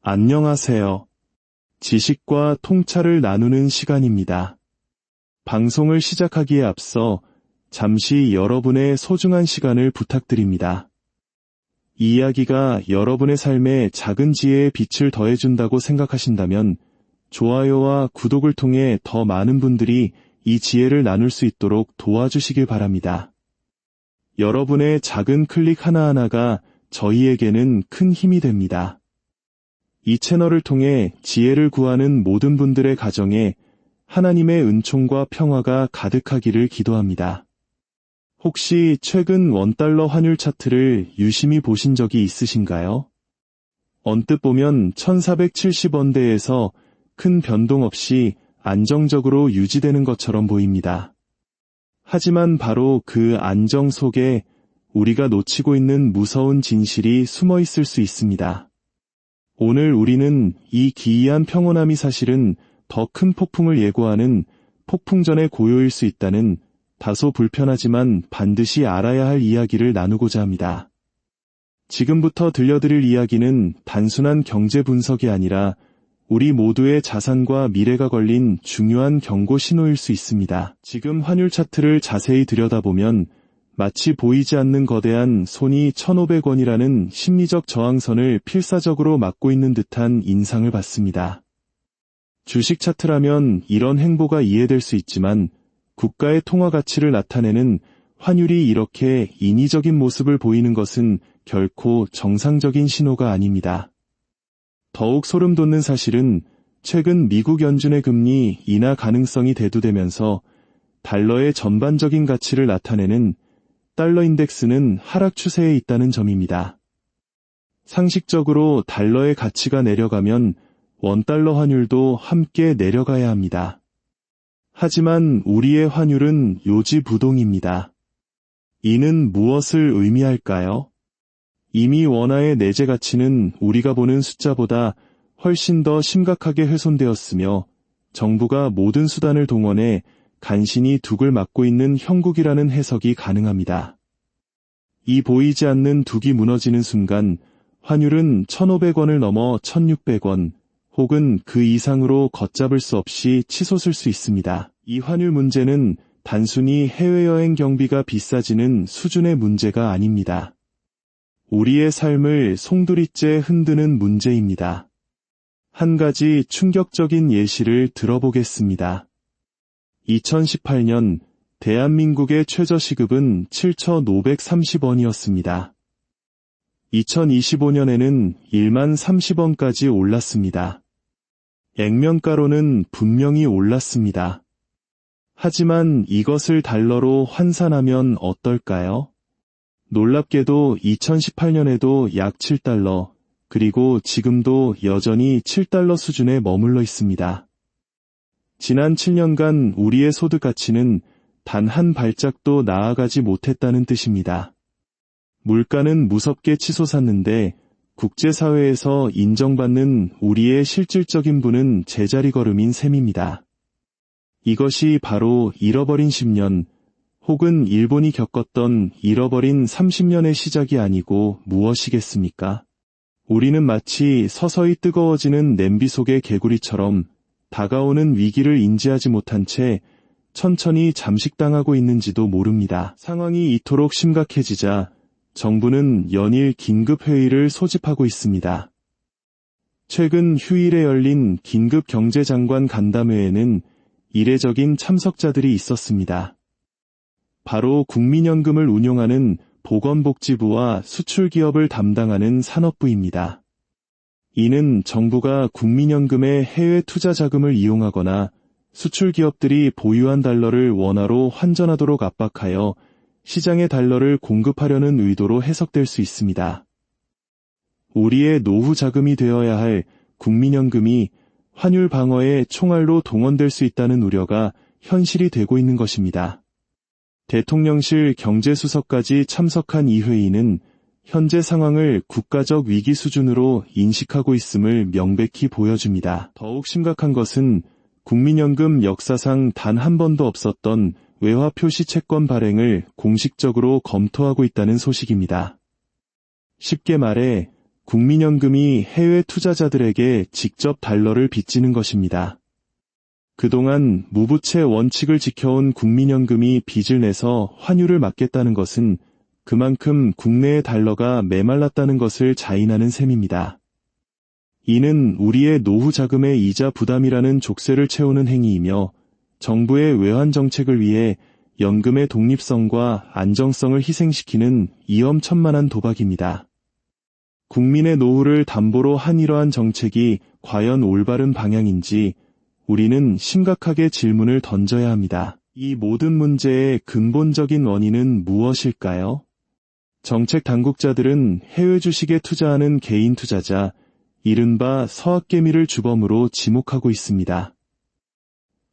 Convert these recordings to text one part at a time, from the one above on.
안녕하세요. 지식과 통찰을 나누는 시간입니다. 방송을 시작하기에 앞서 잠시 여러분의 소중한 시간을 부탁드립니다. 이 이야기가 여러분의 삶에 작은 지혜의 빛을 더해준다고 생각하신다면 좋아요와 구독을 통해 더 많은 분들이 이 지혜를 나눌 수 있도록 도와주시길 바랍니다. 여러분의 작은 클릭 하나하나가 저희에게는 큰 힘이 됩니다. 이 채널을 통해 지혜를 구하는 모든 분들의 가정에 하나님의 은총과 평화가 가득하기를 기도합니다. 혹시 최근 원달러 환율 차트를 유심히 보신 적이 있으신가요? 언뜻 보면 1470원대에서 큰 변동 없이 안정적으로 유지되는 것처럼 보입니다. 하지만 바로 그 안정 속에 우리가 놓치고 있는 무서운 진실이 숨어 있을 수 있습니다. 오늘 우리는 이 기이한 평온함이 사실은 더 큰 폭풍을 예고하는 폭풍전의 고요일 수 있다는 다소 불편하지만 반드시 알아야 할 이야기를 나누고자 합니다. 지금부터 들려드릴 이야기는 단순한 경제 분석이 아니라 우리 모두의 자산과 미래가 걸린 중요한 경고 신호일 수 있습니다. 지금 환율 차트를 자세히 들여다보면 마치 보이지 않는 거대한 손이 1,500원이라는 심리적 저항선을 필사적으로 막고 있는 듯한 인상을 받습니다. 주식 차트라면 이런 행보가 이해될 수 있지만 국가의 통화 가치를 나타내는 환율이 이렇게 인위적인 모습을 보이는 것은 결코 정상적인 신호가 아닙니다. 더욱 소름 돋는 사실은 최근 미국 연준의 금리 인하 가능성이 대두되면서 달러의 전반적인 가치를 나타내는 달러 인덱스는 하락 추세에 있다는 점입니다. 상식적으로 달러의 가치가 내려가면 원달러 환율도 함께 내려가야 합니다. 하지만 우리의 환율은 요지부동입니다. 이는 무엇을 의미할까요? 이미 원화의 내재 가치는 우리가 보는 숫자보다 훨씬 더 심각하게 훼손되었으며 정부가 모든 수단을 동원해 간신히 둑을 맞고 있는 형국이라는 해석이 가능합니다. 이 보이지 않는 둑이 무너지는 순간 환율은 1,500원을 넘어 1,600원 혹은 그 이상으로 걷잡을 수 없이 치솟을 수 있습니다. 이 환율 문제는 단순히 해외여행 경비가 비싸지는 수준의 문제가 아닙니다. 우리의 삶을 송두리째 흔드는 문제입니다. 한 가지 충격적인 예시를 들어보겠습니다. 2018년 대한민국의 최저시급은 7,530원이었습니다. 2025년에는 1만 30원까지 올랐습니다. 액면가로는 분명히 올랐습니다. 하지만 이것을 달러로 환산하면 어떨까요? 놀랍게도 2018년에도 약 7달러, 그리고 지금도 여전히 7달러 수준에 머물러 있습니다. 지난 7년간 우리의 소득 가치는 단 한 발짝도 나아가지 못했다는 뜻입니다. 물가는 무섭게 치솟았는데 국제사회에서 인정받는 우리의 실질적인 부는 제자리 걸음인 셈입니다. 이것이 바로 잃어버린 10년, 혹은 일본이 겪었던 잃어버린 30년의 시작이 아니고 무엇이겠습니까? 우리는 마치 서서히 뜨거워지는 냄비 속의 개구리처럼 다가오는 위기를 인지하지 못한 채 천천히 잠식당하고 있는지도 모릅니다. 상황이 이토록 심각해지자 정부는 연일 긴급회의를 소집하고 있습니다. 최근 휴일에 열린 긴급경제장관 간담회에는 이례적인 참석자들이 있었습니다. 바로 국민연금을 운용하는 보건복지부와 수출기업을 담당하는 산업부입니다. 이는 정부가 국민연금의 해외 투자 자금을 이용하거나 수출기업들이 보유한 달러를 원화로 환전하도록 압박하여 시장에 달러를 공급하려는 의도로 해석될 수 있습니다. 우리의 노후 자금이 되어야 할 국민연금이 환율 방어의 총알로 동원될 수 있다는 우려가 현실이 되고 있는 것입니다. 대통령실 경제수석까지 참석한 이 회의는 현재 상황을 국가적 위기 수준으로 인식하고 있음을 명백히 보여줍니다. 더욱 심각한 것은 국민연금 역사상 단 한 번도 없었던 외화 표시 채권 발행을 공식적으로 검토하고 있다는 소식입니다. 쉽게 말해 국민연금이 해외 투자자들에게 직접 달러를 빚지는 것입니다. 그동안 무부채 원칙을 지켜온 국민연금이 빚을 내서 환율을 막겠다는 것은 그만큼 국내의 달러가 메말랐다는 것을 자인하는 셈입니다. 이는 우리의 노후 자금의 이자 부담이라는 족쇄를 채우는 행위이며 정부의 외환 정책을 위해 연금의 독립성과 안정성을 희생시키는 위험천만한 도박입니다. 국민의 노후를 담보로 한 이러한 정책이 과연 올바른 방향인지 우리는 심각하게 질문을 던져야 합니다. 이 모든 문제의 근본적인 원인은 무엇일까요? 정책 당국자들은 해외 주식에 투자하는 개인 투자자, 이른바 서학개미를 주범으로 지목하고 있습니다.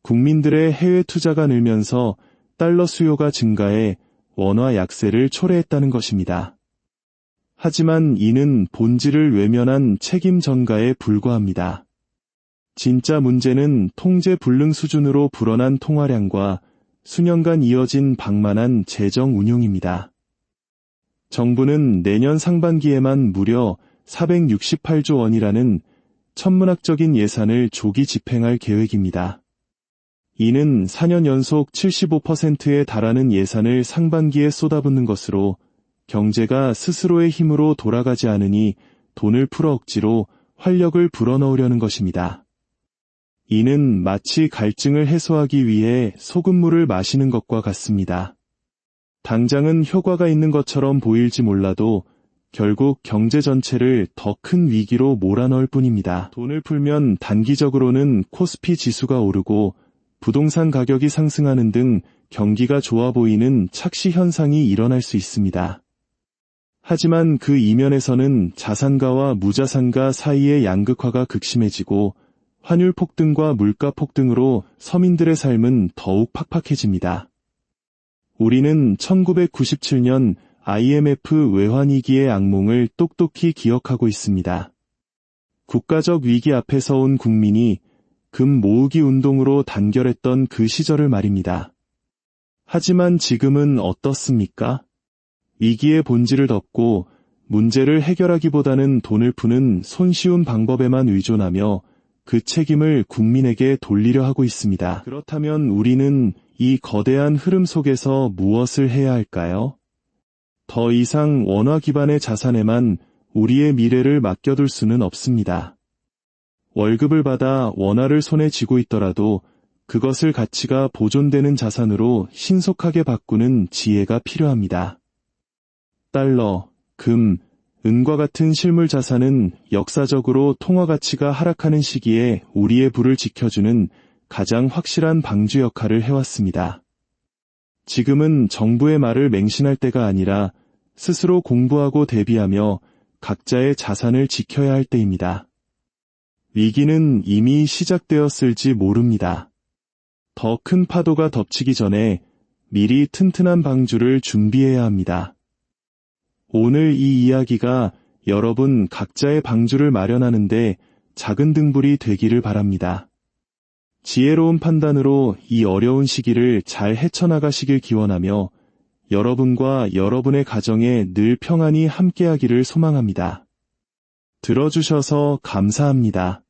국민들의 해외 투자가 늘면서 달러 수요가 증가해 원화 약세를 초래했다는 것입니다. 하지만 이는 본질을 외면한 책임 전가에 불과합니다. 진짜 문제는 통제 불능 수준으로 불어난 통화량과 수년간 이어진 방만한 재정 운용입니다. 정부는 내년 상반기에만 무려 468조 원이라는 천문학적인 예산을 조기 집행할 계획입니다. 이는 4년 연속 75%에 달하는 예산을 상반기에 쏟아붓는 것으로 경제가 스스로의 힘으로 돌아가지 않으니 돈을 풀어 억지로 활력을 불어넣으려는 것입니다. 이는 마치 갈증을 해소하기 위해 소금물을 마시는 것과 같습니다. 당장은 효과가 있는 것처럼 보일지 몰라도 결국 경제 전체를 더 큰 위기로 몰아넣을 뿐입니다. 돈을 풀면 단기적으로는 코스피 지수가 오르고 부동산 가격이 상승하는 등 경기가 좋아 보이는 착시 현상이 일어날 수 있습니다. 하지만 그 이면에서는 자산가와 무자산가 사이의 양극화가 극심해지고 환율 폭등과 물가 폭등으로 서민들의 삶은 더욱 팍팍해집니다. 우리는 1997년 IMF 외환위기의 악몽을 똑똑히 기억하고 있습니다. 국가적 위기 앞에 서온 국민이 금 모으기 운동으로 단결했던 그 시절을 말입니다. 하지만 지금은 어떻습니까? 위기의 본질을 덮고 문제를 해결하기보다는 돈을 푸는 손쉬운 방법에만 의존하며 그 책임을 국민에게 돌리려 하고 있습니다. 그렇다면 우리는 이 거대한 흐름 속에서 무엇을 해야 할까요? 더 이상 원화 기반의 자산에만 우리의 미래를 맡겨둘 수는 없습니다. 월급을 받아 원화를 손에 쥐고 있더라도 그것을 가치가 보존되는 자산으로 신속하게 바꾸는 지혜가 필요합니다. 달러, 금, 은과 같은 실물 자산은 역사적으로 통화 가치가 하락하는 시기에 우리의 부를 지켜주는 가장 확실한 방주 역할을 해왔습니다. 지금은 정부의 말을 맹신할 때가 아니라 스스로 공부하고 대비하며 각자의 자산을 지켜야 할 때입니다. 위기는 이미 시작되었을지 모릅니다. 더 큰 파도가 덮치기 전에 미리 튼튼한 방주를 준비해야 합니다. 오늘 이 이야기가 여러분 각자의 방주를 마련하는데 작은 등불이 되기를 바랍니다. 지혜로운 판단으로 이 어려운 시기를 잘 헤쳐나가시길 기원하며 여러분과 여러분의 가정에 늘 평안이 함께하기를 소망합니다. 들어주셔서 감사합니다.